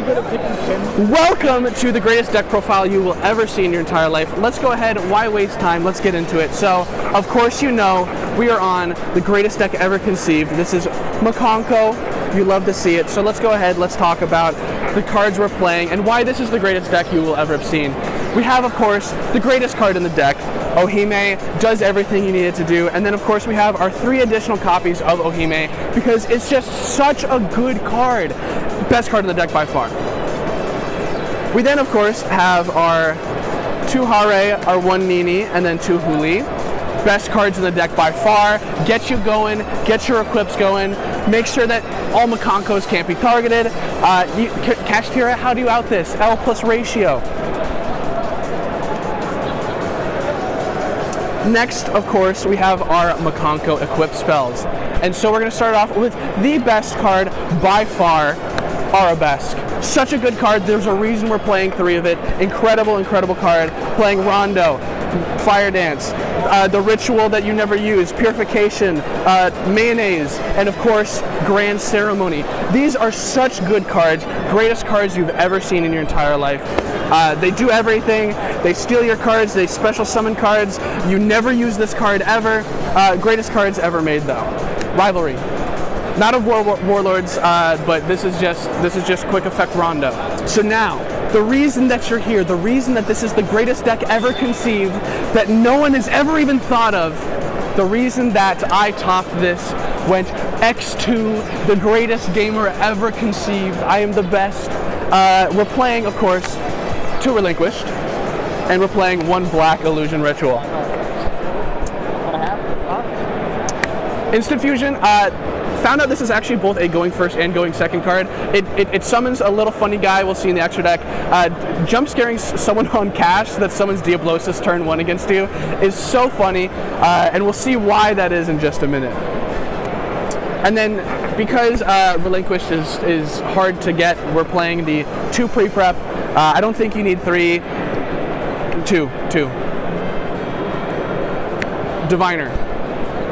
really good at picking pins. Welcome to the greatest deck profile you will ever see in your entire life. Let's go ahead, why waste time? Let's get into it. So, of course you know, we are on the greatest deck ever conceived. This is Mikanko. You love to see it. So let's go ahead, let's talk about the cards we're playing and why this is the greatest deck you will ever have seen. We have, of course, the greatest card in the deck. Ohime does everything you need it to do, and then of course we have our 3 additional copies of Ohime because it's just such a good card. Best card in the deck by far. We then of course have our 2 Hare, our 1 Nini, and then 2 Huli. Best cards in the deck by far. Get you going, get your equips going, make sure that all Mikankos can't be targeted. Cash Tira, how do you out this? L plus ratio. Next, of course, we have our Mikanko equip spells. And so we're going to start off with the best card by far, Arabesque. Such a good card. There's a reason we're playing 3 of it. Incredible, incredible card. Playing Rondo, Fire Dance, the Ritual that you never use, Purification, Mayonnaise, and of course, Grand Ceremony. These are such good cards. Greatest cards you've ever seen in your entire life. They do everything. They steal your cards. They special summon cards. You never use this card ever. Greatest cards ever made though. Rivalry. Not of Warlords, but this is just quick effect Rondo. So now, the reason that you're here, the reason that this is the greatest deck ever conceived, that no one has ever even thought of, the reason that I topped this went X-2, the greatest gamer ever conceived. I am the best. We're playing, of course, 2 Relinquished, and we're playing 1 Black Illusion Ritual. Instant Fusion, found out this is actually both a going first and going second card. It summons a little funny guy we'll see in the extra deck. Jump scaring someone on cash that summons Diablosis turn 1 against you is so funny, and we'll see why that is in just a minute. And then, because Relinquished is hard to get, we're playing the 2 pre-prep. I don't think you need 3. 2. Diviner.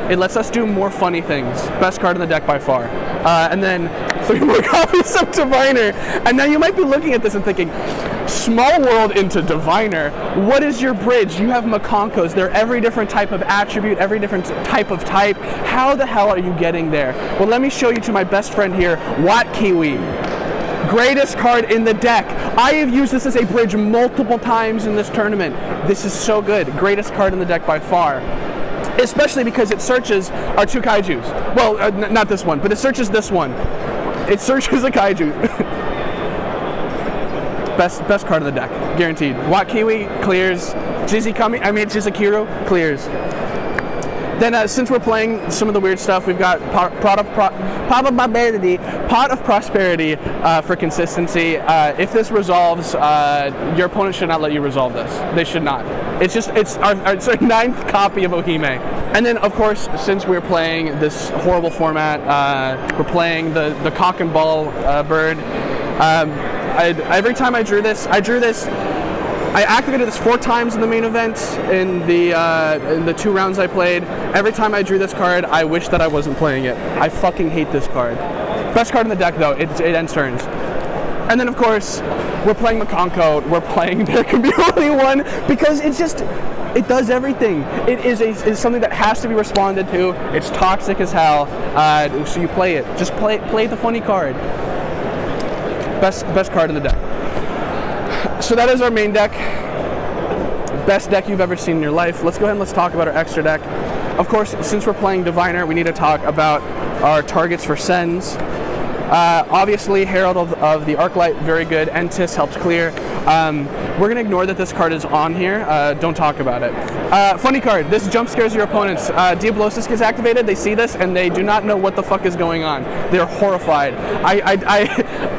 It lets us do more funny things. Best card in the deck by far. And then 3 more copies of Diviner. And now you might be looking at this and thinking, Small World into Diviner, what is your bridge? You have Mikankos. They're every different type of attribute, every different type of type. How the hell are you getting there? Well, let me show you to my best friend here, Wowee. Greatest card in the deck. I have used this as a bridge multiple times in this tournament. This is so good. Greatest card in the deck by far. Especially because it searches our 2 kaijus. Well, not this one, but it searches this one. It searches a kaiju. Best card in the deck, guaranteed. Wowee clears. Jizukiru clears. Then, since we're playing some of the weird stuff, we've got Pot of Prosperity for consistency. If this resolves, your opponent should not let you resolve this. They should not. It's our 9th copy of Ohime. And then, of course, since we're playing this horrible format, we're playing the cock and ball bird. Every time I drew this. I activated this 4 times in the main event in the 2 rounds I played. Every time I drew this card, I wish that I wasn't playing it. I fucking hate this card. Best card in the deck though, it ends turns. And then of course, we're playing Mikanko, we're playing There Can Be Only One, because it does everything. It is something that has to be responded to. It's toxic as hell, so you play it. Just play the funny card. Best card in the deck. So that is our main deck. Best deck you've ever seen in your life. Let's go ahead and let's talk about our extra deck. Of course, since we're playing Diviner, we need to talk about our targets for sends. Obviously, Herald of the Arclight, very good. Entis helps clear. We're going to ignore that this card is on here. Don't talk about it. Funny card. This jump scares your opponents. Diablosis gets activated. They see this, and they do not know what the fuck is going on. They're horrified.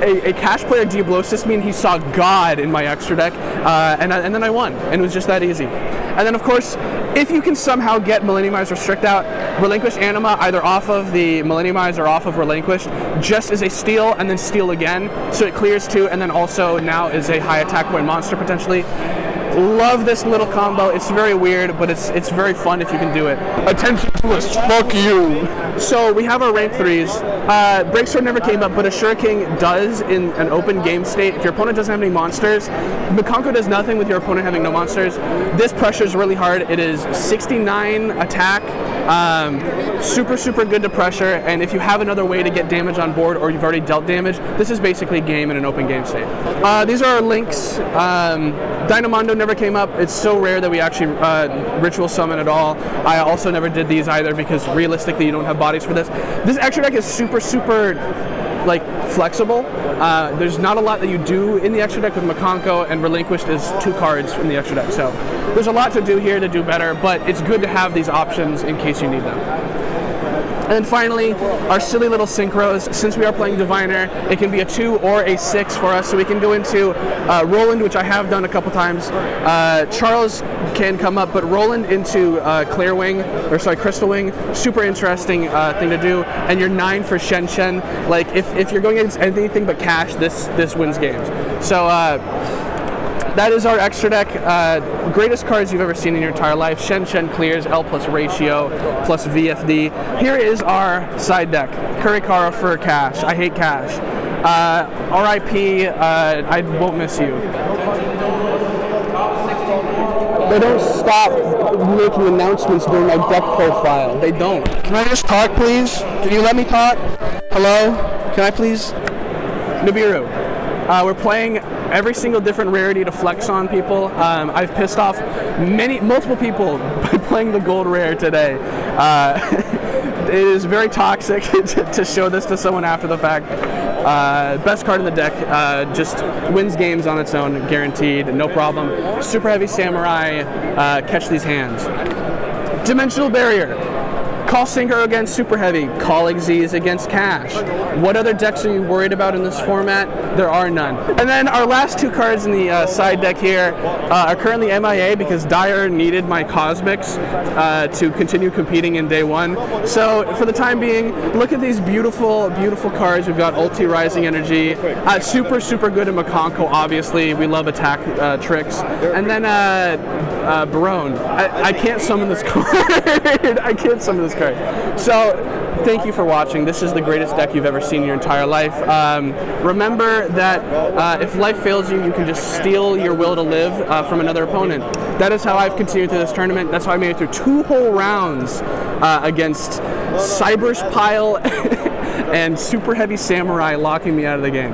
A cash player Diablosis mean he saw God in my extra deck, and then I won. And it was just that easy. And then, of course, if you can somehow get Millenniumize Restrict out, Relinquish Anima either off of the Millenniumize or off of Relinquished, just as a steal and then steal again, so it clears 2, and then also now is a high attack point monster potentially. Love this little combo. It's very weird, but it's very fun if you can do it. Attention to us, fuck you. So we have our rank 3s. Breaksword never came up, but a Shuriken does in an open game state. If your opponent doesn't have any monsters, Mikanko does nothing with your opponent having no monsters. This pressure is really hard. It is 69 attack, super good to pressure, and if you have another way to get damage on board or you've already dealt damage, this is basically game in an open game state. These are our links. Dynamondo never came up. It's so rare that we actually ritual summon at all. I also never did these either because realistically you don't have bodies for this. This extra deck is super like flexible. There's not a lot that you do in the extra deck with Mikanko, and Relinquished is 2 cards in the extra deck. So there's a lot to do here to do better, but it's good to have these options in case you need them. And then finally, our silly little synchros. Since we are playing Diviner, it can be a 2 or a 6 for us. So we can go into Roland, which I have done a couple times. Charles can come up, but Roland into Crystal Wing, super interesting thing to do. And you're 9 for Shen Shen. Like if you're going against anything but cash, this wins games. So that is our extra deck. Greatest cards you've ever seen in your entire life. Shen Shen clears, L plus ratio, plus VFD. Here is our side deck. Kurikara for cash. I hate cash. RIP, I won't miss you. They don't stop making announcements during my deck profile. They don't. Can I just talk, please? Can you let me talk? Hello? Can I please? Nibiru. We're playing every single different rarity to flex on people. I've pissed off multiple people by playing the gold rare today. It is very toxic to show this to someone after the fact. Best card in the deck, just wins games on its own, guaranteed, no problem. Super Heavy Samurai, catch these hands. Dimensional Barrier. Call Synchro against Super Heavy. Call Xyz against Cash. What other decks are you worried about in this format? There are none. And then our last 2 cards in the side deck here are currently MIA because Dyer needed my Cosmics to continue competing in day 1. So for the time being, look at these beautiful cards. We've got Ulti Rising Energy. Super good in Mikanko, obviously. We love attack tricks. And then Barone. I can't summon this card. I can't summon this card. So, thank you for watching. This is the greatest deck you've ever seen in your entire life. Remember that if life fails you, you can just steal your will to live from another opponent. That is how I've continued through this tournament. That's how I made it through 2 whole rounds against Cyber's Pile and Super Heavy Samurai locking me out of the game.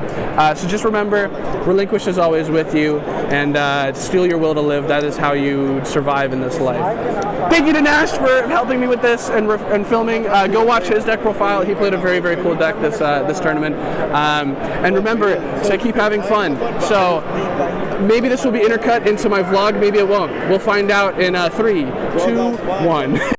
So just remember, Relinquish is always with you, and steal your will to live. That is how you survive in this life. Thank you to Nash for helping me with this and filming. Go watch his deck profile. He played a very cool deck this tournament. And remember to keep having fun. So maybe this will be intercut into my vlog, maybe it won't. We'll find out in 3, 2, 1.